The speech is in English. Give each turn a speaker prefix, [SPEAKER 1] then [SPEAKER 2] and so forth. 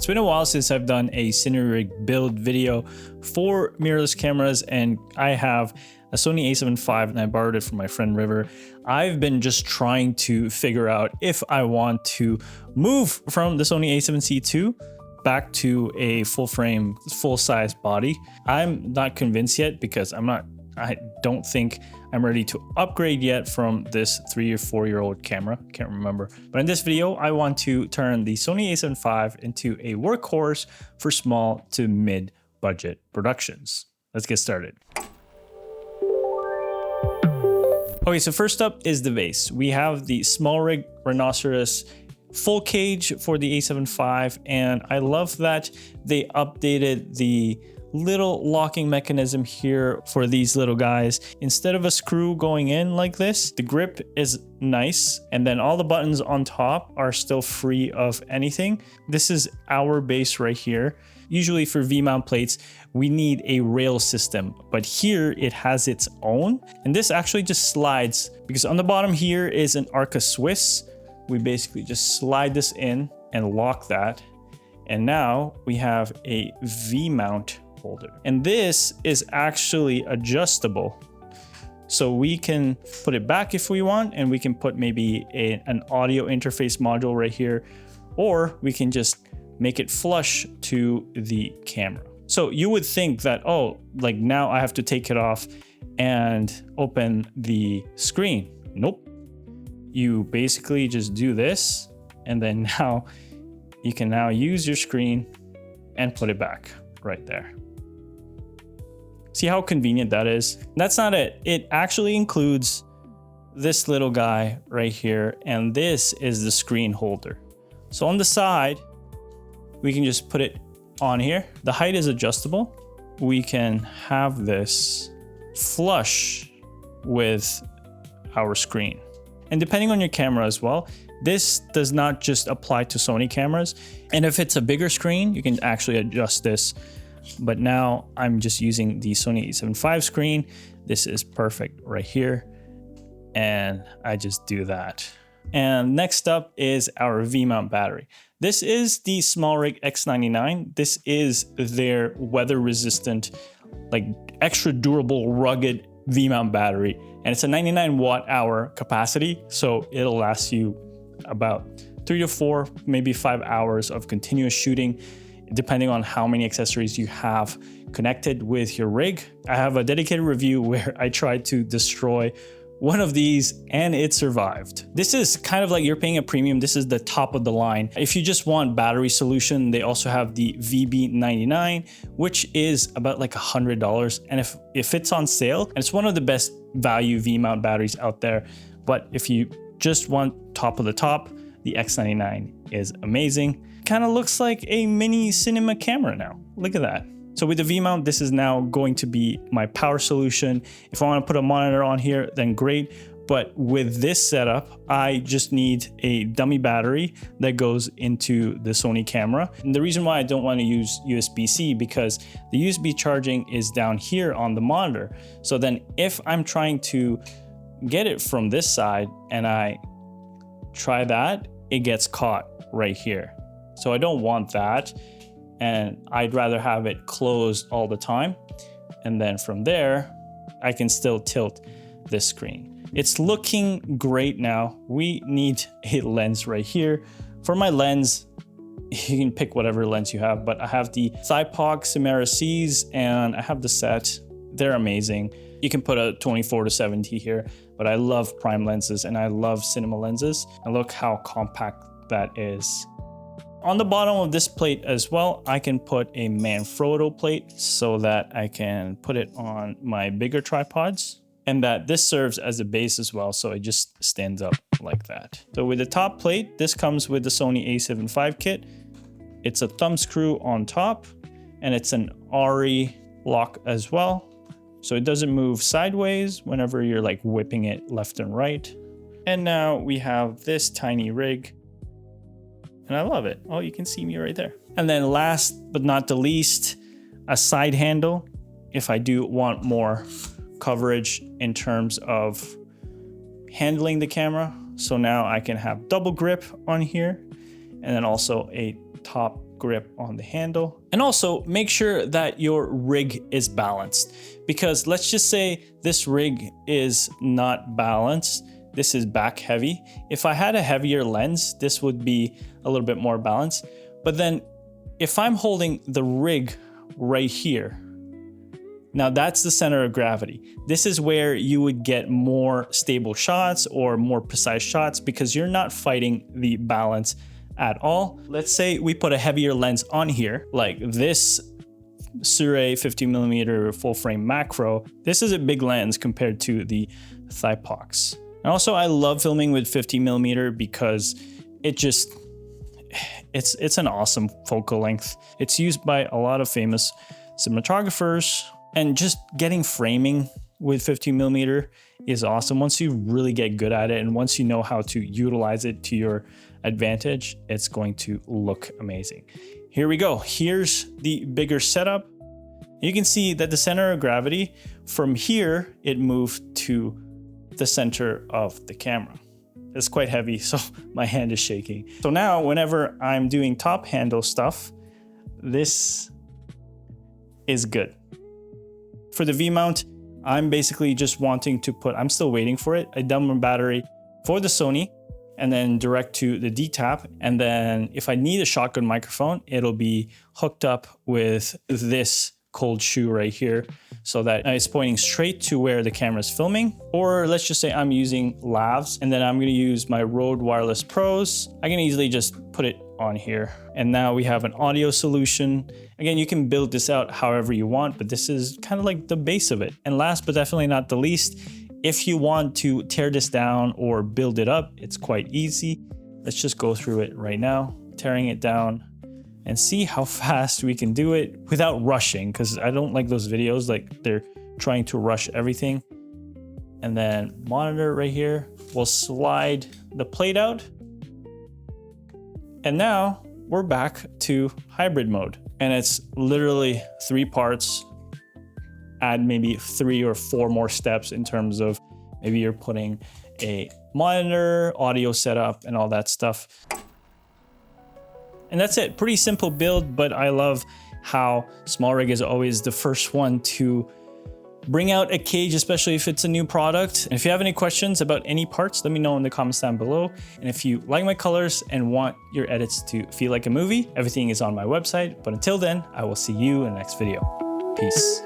[SPEAKER 1] It's been a while since I've done a Cinerig build video for mirrorless cameras, and I have a Sony A7V and I borrowed it from my friend River. I've been just trying to figure out if I want to move from the Sony A7C II back to a full frame, full size body. I'm not convinced yet because I don't think I'm ready to upgrade yet from this 3 or 4 year old camera. Can't remember. But in this video, I want to turn the Sony A7V into a workhorse for small to mid budget productions. Let's get started. Okay, so first up is the base. We have the SmallRig Rhinoceros full cage for the A7V, and I love that they updated the little locking mechanism here for these little guys. Instead of a screw going in like this, the grip is nice, and then all the buttons on top are still free of anything. This is our base right here. Usually for V-mount plates, we need a rail system, but here it has its own. And this actually just slides because on the bottom here is an Arca Swiss. We basically just slide this in and lock that. And now we have a V-mount holder. And this is actually adjustable. So we can put it back if we want, and we can put maybe an audio interface module right here, or we can just make it flush to the camera. So you would think that, oh, like now I have to take it off and open the screen. Nope. You basically just do this, and then now you can now use your screen and put it back right there. See how convenient that is? That's not it. It actually includes this little guy right here, and this is the screen holder. So on the side, we can just put it on here. The height is adjustable. We can have this flush with our screen. And depending on your camera as well, this does not just apply to Sony cameras. And if it's a bigger screen, you can actually adjust this. But now I'm just using the Sony A7V screen. This is perfect right here. And I just do that. And next up is our V-mount battery. This is the SmallRig X99. This is their weather resistant, like extra durable, rugged V-mount battery. And it's a 99 watt hour capacity. So it'll last you about 3 to 4, maybe 5 hours of continuous shooting, depending on how many accessories you have connected with your rig. I have a dedicated review where I tried to destroy one of these and it survived. This is kind of like you're paying a premium. This is the top of the line. If you just want battery solution, they also have the VB99, which is about like $100. And if it's on sale, and it's one of the best value V-mount batteries out there. But if you just want top of the top, the X99 is amazing. Kind of looks like a mini cinema camera now. Look at that. So with the V-mount, this is now going to be my power solution. If I want to put a monitor on here, then great. But with this setup, I just need a dummy battery that goes into the Sony camera. And the reason why I don't want to use USB-C, because the USB charging is down here on the monitor. So then if I'm trying to get it from this side and I try that, it gets caught right here. So I don't want that. And I'd rather have it closed all the time. And then from there, I can still tilt this screen. It's looking great now. We need a lens right here. For my lens, you can pick whatever lens you have, but I have the Thypog Chimera C's and I have the set. They're amazing. You can put a 24 to 70 here, but I love prime lenses and I love cinema lenses. And look how compact that is. On the bottom of this plate as well, I can put a Manfrotto plate so that I can put it on my bigger tripods, and that this serves as a base as well. So it just stands up like that. So with the top plate, this comes with the Sony A7V kit. It's a thumb screw on top and it's an ARRI lock as well. So it doesn't move sideways whenever you're like whipping it left and right. And now we have this tiny rig. And I love it. Oh, you can see me right there. And then last but not the least, a side handle. If I do want more coverage in terms of handling the camera. So now I can have double grip on here and then also a top grip on the handle. And also make sure that your rig is balanced, because let's just say this rig is not balanced. This is back heavy. If I had a heavier lens, this would be a little bit more balanced. But then if I'm holding the rig right here, now that's the center of gravity. This is where you would get more stable shots or more precise shots, because you're not fighting the balance at all. Let's say we put a heavier lens on here, like this Sony A7V full frame macro. This is a big lens compared to the Thypox. And also I love filming with 50mm because it's an awesome focal length. It's used by a lot of famous cinematographers, and just getting framing with 50mm is awesome. Once you really get good at it and once you know how to utilize it to your advantage, it's going to look amazing. Here we go. Here's the bigger setup. You can see that the center of gravity from here, it moved to the center of the camera. It's quite heavy, so my hand is shaking. So now whenever I'm doing top handle stuff, this is good. For the V mount, I'm basically just wanting to put, I'm still waiting for it, a dumb battery for the Sony, and then direct to the D-tap. And then if I need a shotgun microphone, it'll be hooked up with this cold shoe right here, so that it's pointing straight to where the camera is filming. Or let's just say I'm using lavs, and then I'm going to use my Rode Wireless Pros. I can easily just put it on here. And now we have an audio solution. Again, you can build this out however you want, but this is kind of like the base of it. And last but definitely not the least, if you want to tear this down or build it up, it's quite easy. Let's just go through it right now, tearing it down, and see how fast we can do it without rushing, because I don't like those videos like they're trying to rush everything. And then monitor right here, we'll slide the plate out. And now we're back to hybrid mode. And it's literally 3 parts, add maybe 3 or 4 more steps in terms of maybe you're putting a monitor, audio setup, and all that stuff. And that's it. Pretty simple build, but I love how SmallRig is always the first one to bring out a cage, especially if it's a new product. And if you have any questions about any parts, let me know in the comments down below. And if you like my colors and want your edits to feel like a movie, everything is on my website. But until then, I will see you in the next video. Peace.